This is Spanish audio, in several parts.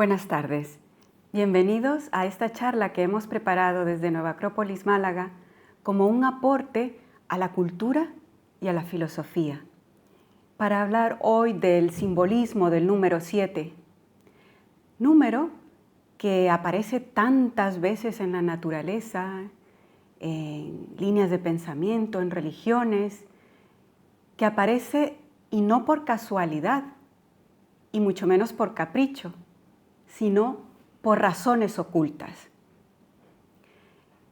Buenas tardes. Bienvenidos a esta charla que hemos preparado desde Nueva Acrópolis, Málaga, como un aporte a la cultura y a la filosofía, para hablar hoy del simbolismo del número 7, número que aparece tantas veces en la naturaleza, en líneas de pensamiento, en religiones, que aparece y no por casualidad, y mucho menos por capricho, sino por razones ocultas.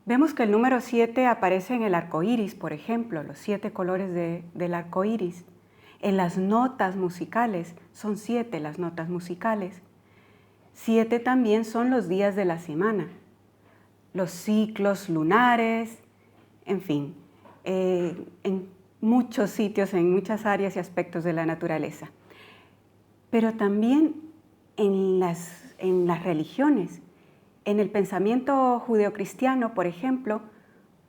Vemos que el número 7 aparece en el arco iris, por ejemplo, los 7 colores del arco iris. En las notas musicales, son 7 las notas musicales. 7 también son los días de la semana, los ciclos lunares, en fin, en muchos sitios, en muchas áreas y aspectos de la naturaleza. Pero también en las religiones. En el pensamiento judeocristiano, por ejemplo,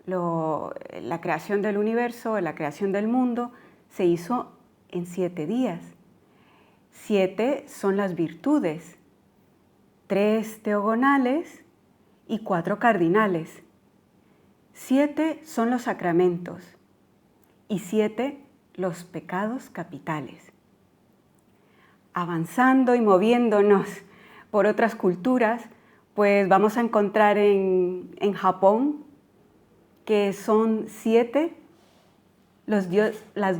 la creación del universo, la creación del mundo, se hizo en 7 días. 7 son las virtudes, 3 teogonales y 4 cardinales. 7 son los sacramentos y 7 los pecados capitales. Avanzando y moviéndonos por otras culturas, pues vamos a encontrar en Japón que son 7 las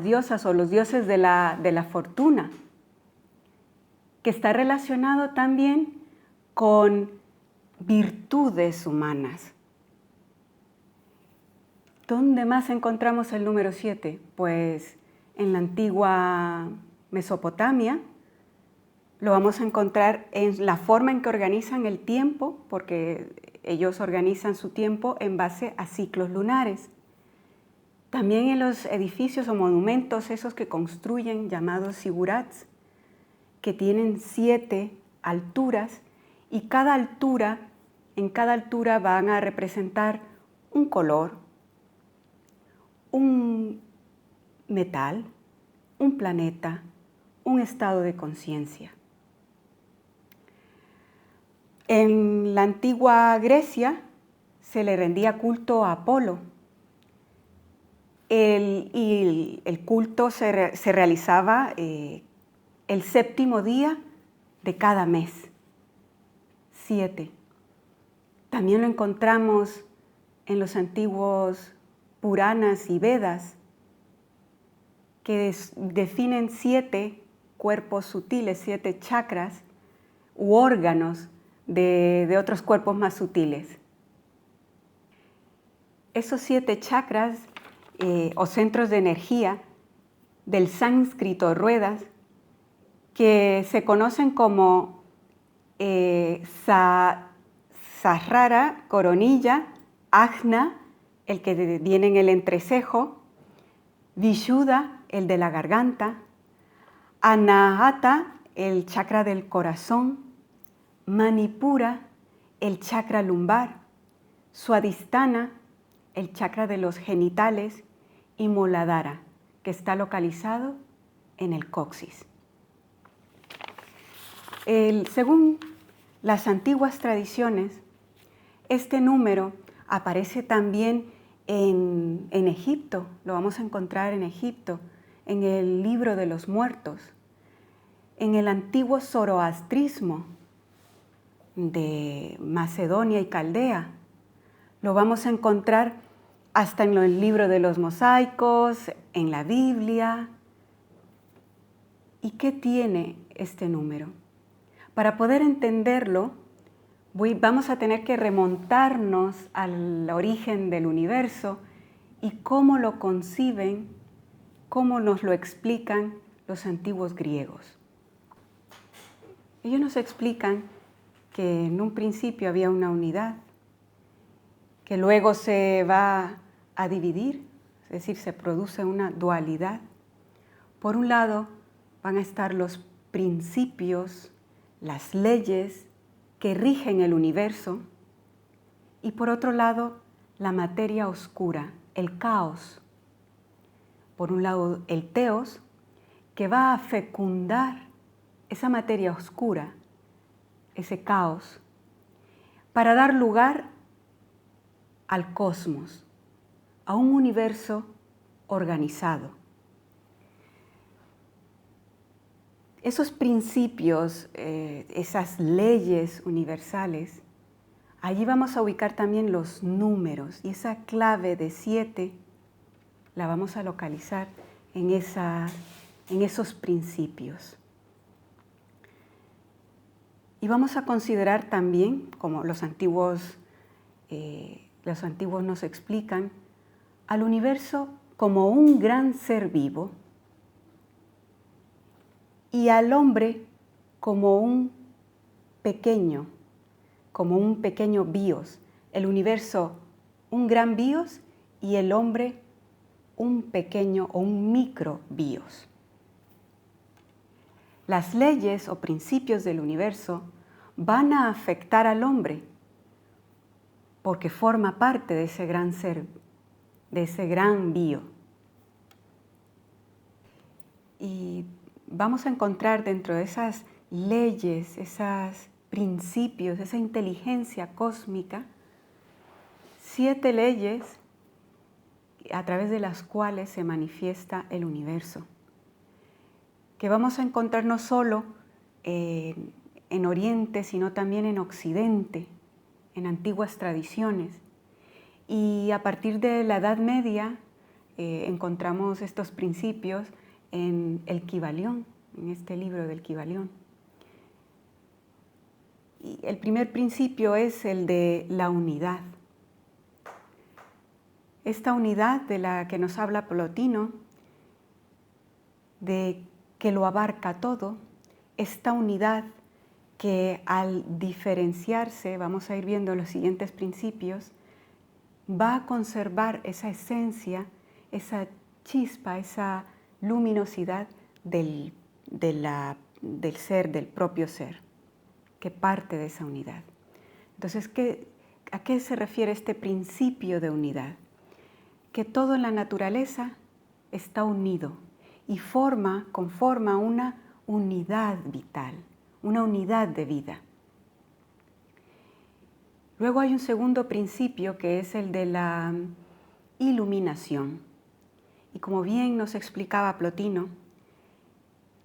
diosas o los dioses de la fortuna, que está relacionado también con virtudes humanas. ¿Dónde más encontramos el número 7? Pues en la antigua Mesopotamia. Lo vamos a encontrar en la forma en que organizan el tiempo, porque ellos organizan su tiempo en base a ciclos lunares. También en los edificios o monumentos esos que construyen, llamados zigurats, que tienen 7 alturas, y en cada altura van a representar un color, un metal, un planeta, un estado de conciencia. En la antigua Grecia se le rendía culto a Apolo. El culto se realizaba el 7º día de cada mes, 7. También lo encontramos en los antiguos Puranas y Vedas, que definen 7 cuerpos sutiles, 7 chakras u órganos de otros cuerpos más sutiles. Esos 7 chakras o centros de energía del sánscrito ruedas, que se conocen como Sahasrara, coronilla, Ajna, el que viene en el entrecejo, Vishuddha, el de la garganta, Anahata, el chakra del corazón, Manipura, el chakra lumbar, Swadhisthana, el chakra de los genitales, y Muladhara, que está localizado en el coxis. Según las antiguas tradiciones, este número aparece también en Egipto, lo vamos a encontrar en Egipto, en el libro de los muertos, en el antiguo zoroastrismo de Macedonia y Caldea. Lo vamos a encontrar hasta en el libro de los mosaicos, en la Biblia. ¿Y qué tiene este número? Para poder entenderlo, vamos a tener que remontarnos al origen del universo y cómo lo conciben, cómo nos lo explican los antiguos griegos. Ellos nos explican que en un principio había una unidad, que luego se va a dividir, es decir, se produce una dualidad. Por un lado van a estar los principios, las leyes que rigen el universo, y por otro lado la materia oscura, el caos. Por un lado el teos, que va a fecundar esa materia oscura, ese caos, para dar lugar al cosmos, a un universo organizado. Esos principios, esas leyes universales, allí vamos a ubicar también los números, y esa clave de 7 la vamos a localizar en esos principios. Y vamos a considerar también, como los antiguos nos explican, al universo como un gran ser vivo y al hombre como un pequeño bios. El universo, un gran bios, y el hombre, un pequeño o un micro bios. Las leyes o principios del universo van a afectar al hombre porque forma parte de ese gran ser, de ese gran bio. Y vamos a encontrar dentro de esas leyes, esos principios, esa inteligencia cósmica, 7 leyes a través de las cuales se manifiesta el universo, que vamos a encontrar no solo en Oriente, sino también en Occidente, en antiguas tradiciones. Y a partir de la Edad Media encontramos estos principios en el Kybalión, en este libro del Kybalión. Y el primer principio es el de la unidad. Esta unidad de la que nos habla Plotino, de que lo abarca todo, esta unidad que al diferenciarse, vamos a ir viendo los siguientes principios, va a conservar esa esencia, esa chispa, esa luminosidad del ser, del propio ser, que parte de esa unidad. Entonces, ¿a qué se refiere este principio de unidad? Que todo en la naturaleza está unido y conforma una unidad vital, una unidad de vida. Luego hay un segundo principio que es el de la iluminación. Y como bien nos explicaba Plotino,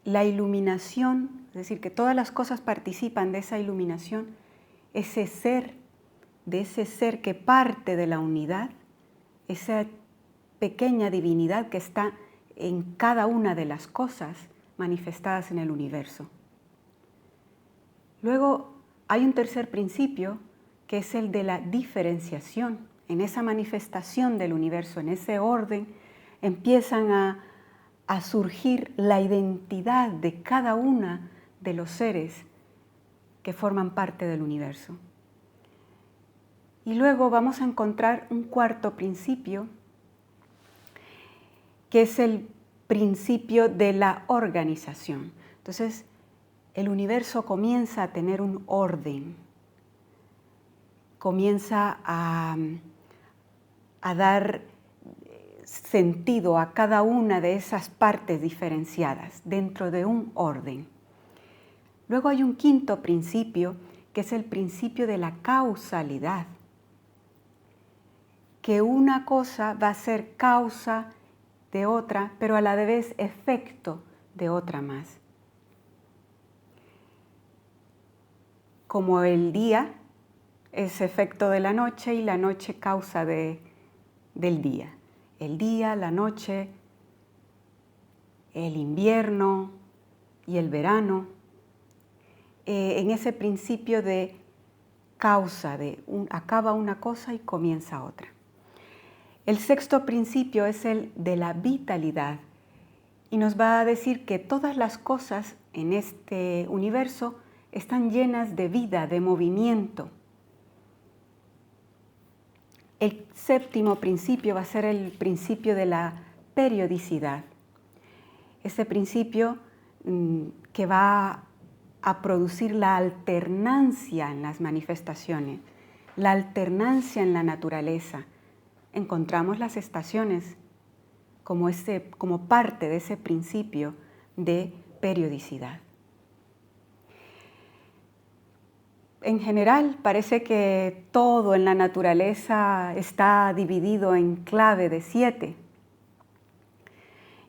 la iluminación, es decir, que todas las cosas participan de esa iluminación, ese ser que parte de la unidad, esa pequeña divinidad que está en cada una de las cosas manifestadas en el universo. Luego hay un tercer principio que es el de la diferenciación. En esa manifestación del universo, en ese orden, empiezan a surgir la identidad de cada uno de los seres que forman parte del universo. Y luego vamos a encontrar un cuarto principio, que es el principio de la organización. Entonces, el universo comienza a tener un orden, comienza a dar sentido a cada una de esas partes diferenciadas dentro de un orden. Luego hay un quinto principio, que es el principio de la causalidad, que una cosa va a ser causa de otra, pero a la vez efecto de otra más. Como el día es efecto de la noche y la noche causa del día. El día, la noche, el invierno y el verano, en ese principio de causa, acaba una cosa y comienza otra. El sexto principio es el de la vitalidad y nos va a decir que todas las cosas en este universo están llenas de vida, de movimiento. El séptimo principio va a ser el principio de la periodicidad. Este principio que va a producir la alternancia en las manifestaciones, la alternancia en la naturaleza. Encontramos las estaciones como parte de ese principio de periodicidad. En general, parece que todo en la naturaleza está dividido en clave de 7.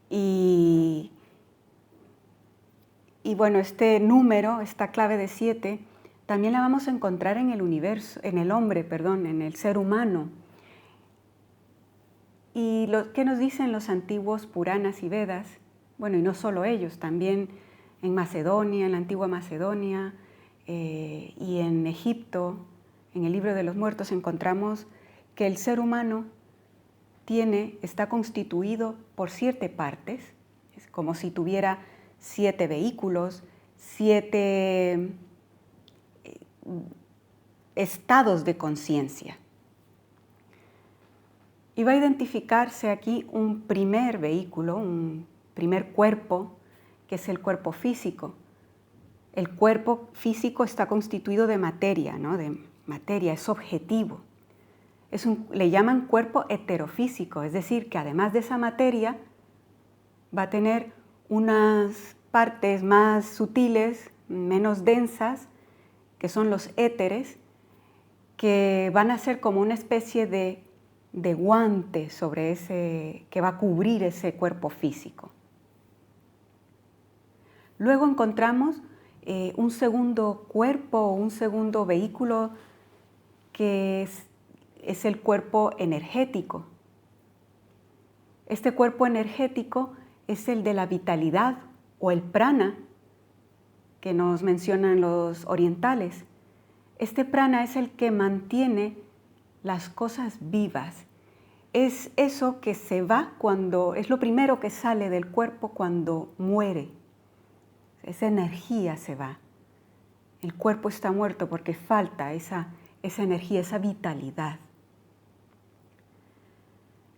Y bueno, este número, esta clave de 7, también la vamos a encontrar en el universo, en el hombre, perdón, en el ser humano. ¿Y qué nos dicen los antiguos Puranas y Vedas? Bueno, y no solo ellos, también en Macedonia, en la antigua Macedonia, y en Egipto, en el Libro de los Muertos, encontramos que el ser humano está constituido por 7 partes, es como si tuviera 7 vehículos, 7 estados de conciencia. Y va a identificarse aquí un primer vehículo, un primer cuerpo, que es el cuerpo físico. El cuerpo físico está constituido de materia, ¿no? De materia, es objetivo. Le llaman cuerpo heterofísico, es decir, que además de esa materia va a tener unas partes más sutiles, menos densas, que son los éteres, que van a ser como una especie de guante que va a cubrir ese cuerpo físico. Luego encontramos un segundo cuerpo, un segundo vehículo, que es el cuerpo energético. Este cuerpo energético es el de la vitalidad o el prana que nos mencionan los orientales. Este prana es el que mantiene las cosas vivas. Es eso que se va es lo primero que sale del cuerpo cuando muere. Esa energía se va. El cuerpo está muerto porque falta esa energía, esa vitalidad.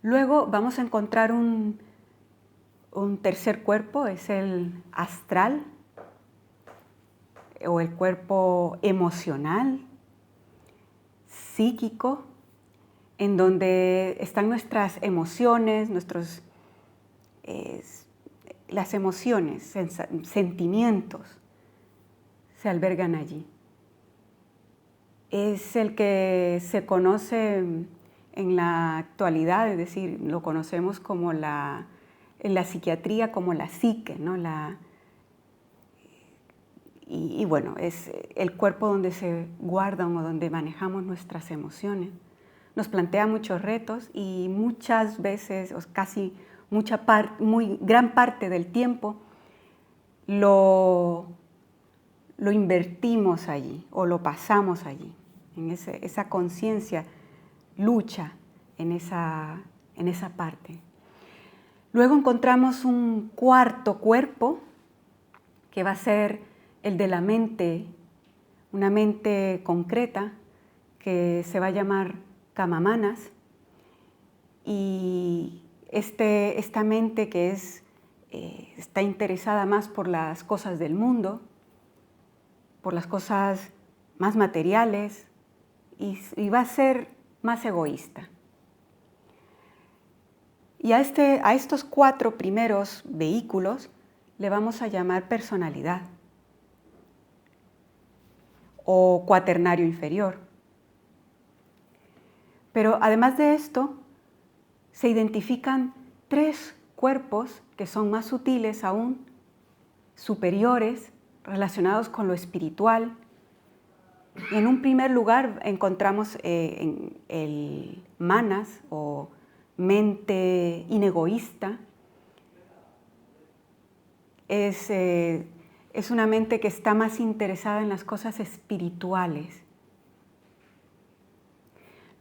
Luego vamos a encontrar un tercer cuerpo, es el astral o el cuerpo emocional, psíquico, en donde están nuestras emociones, las emociones, sentimientos, se albergan allí. Es el que se conoce en la actualidad, es decir, lo conocemos como en la psiquiatría como la psique, ¿no? Y bueno, es el cuerpo donde se guardan o donde manejamos nuestras emociones. Nos plantea muchos retos y muchas veces, o casi gran parte del tiempo, lo invertimos allí o lo pasamos allí. En esa conciencia lucha en esa parte. Luego encontramos un cuarto cuerpo que va a ser el de la mente, una mente concreta que se va a llamar Kamamanas, y esta mente que está interesada más por las cosas del mundo, por las cosas más materiales, y va a ser más egoísta. Y a estos 4 primeros vehículos le vamos a llamar personalidad o cuaternario inferior. Pero además de esto, se identifican 3 cuerpos que son más sutiles aún, superiores, relacionados con lo espiritual. Y en un primer lugar encontramos el manas o mente inegoísta. Es una mente que está más interesada en las cosas espirituales.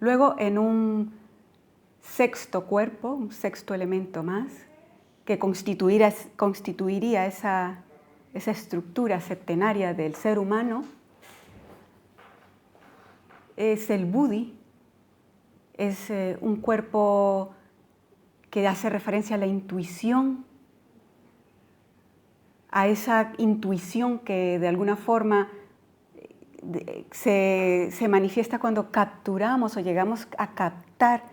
Luego en un sexto cuerpo, un sexto elemento más, que constituiría esa estructura septenaria del ser humano, es el buddhi. Es un cuerpo que hace referencia a la intuición, a esa intuición que de alguna forma se manifiesta cuando capturamos o llegamos a captar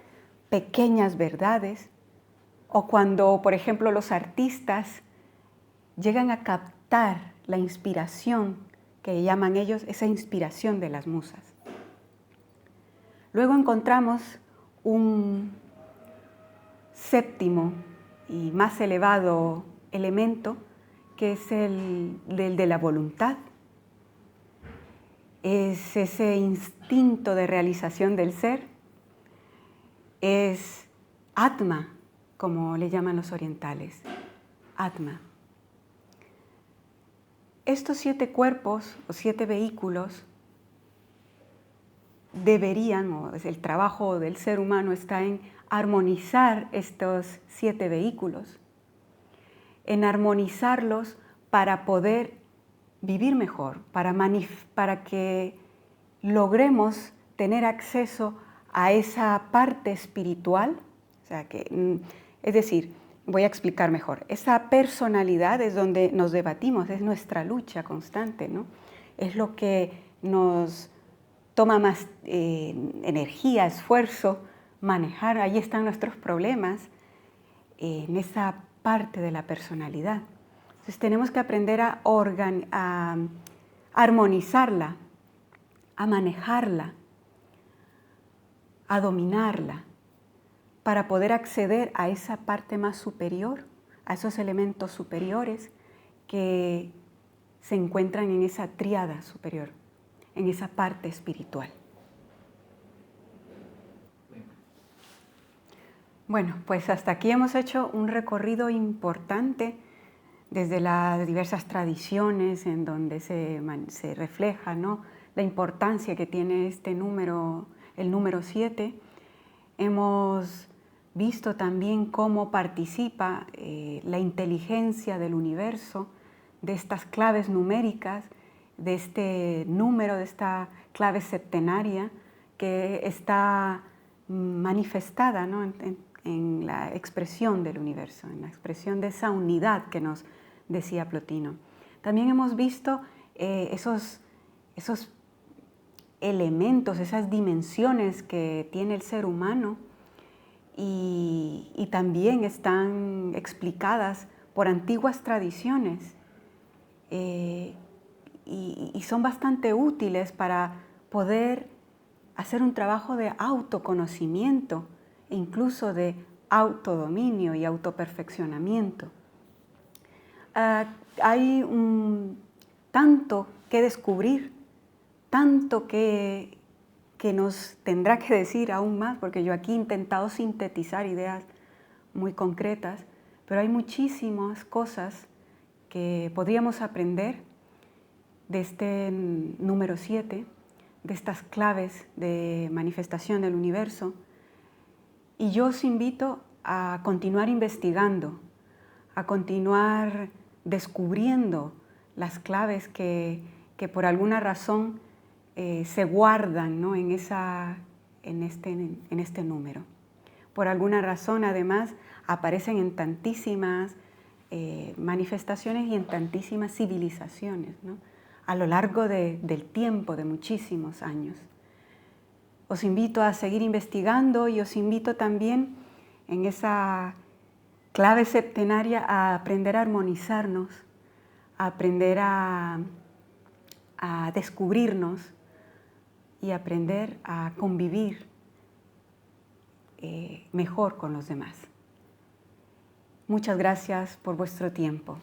pequeñas verdades, o cuando, por ejemplo, los artistas llegan a captar la inspiración que llaman ellos esa inspiración de las musas. Luego encontramos un séptimo y más elevado elemento, que es el de la voluntad. Es ese instinto de realización del ser, es Atma, como le llaman los orientales, Atma. Estos 7 cuerpos o 7 vehículos deberían, o el trabajo del ser humano está en armonizar estos 7 vehículos, en armonizarlos para poder vivir mejor, para que logremos tener acceso a esa parte espiritual. O sea es decir, voy a explicar mejor. Esa personalidad es donde nos debatimos, es nuestra lucha constante, ¿no? Es lo que nos toma más energía, esfuerzo, manejar. Ahí están nuestros problemas, en esa parte de la personalidad. Entonces tenemos que aprender a armonizarla, a manejarla, a dominarla, para poder acceder a esa parte más superior, a esos elementos superiores que se encuentran en esa tríada superior, en esa parte espiritual. Bueno, pues hasta aquí hemos hecho un recorrido importante desde las diversas tradiciones en donde se refleja, ¿no?, la importancia que tiene este número, el número 7. Hemos visto también cómo participa la inteligencia del universo, de estas claves numéricas, de este número, de esta clave septenaria que está manifestada, ¿no?, en la expresión del universo, en la expresión de esa unidad que nos decía Plotino. También hemos visto esos elementos, esas dimensiones que tiene el ser humano y también están explicadas por antiguas tradiciones y son bastante útiles para poder hacer un trabajo de autoconocimiento e incluso de autodominio y autoperfeccionamiento. Hay tanto que descubrir, tanto que nos tendrá que decir aún más, porque yo aquí he intentado sintetizar ideas muy concretas, pero hay muchísimas cosas que podríamos aprender de este número 7, de estas claves de manifestación del universo. Y yo os invito a continuar investigando, a continuar descubriendo las claves que por alguna razón se guardan, ¿no?, en este número. Por alguna razón, además, aparecen en tantísimas manifestaciones y en tantísimas civilizaciones, ¿no?, a lo largo del tiempo, de muchísimos años. Os invito a seguir investigando y os invito también en esa clave septenaria a aprender a armonizarnos, a aprender a descubrirnos y aprender a convivir mejor con los demás. Muchas gracias por vuestro tiempo.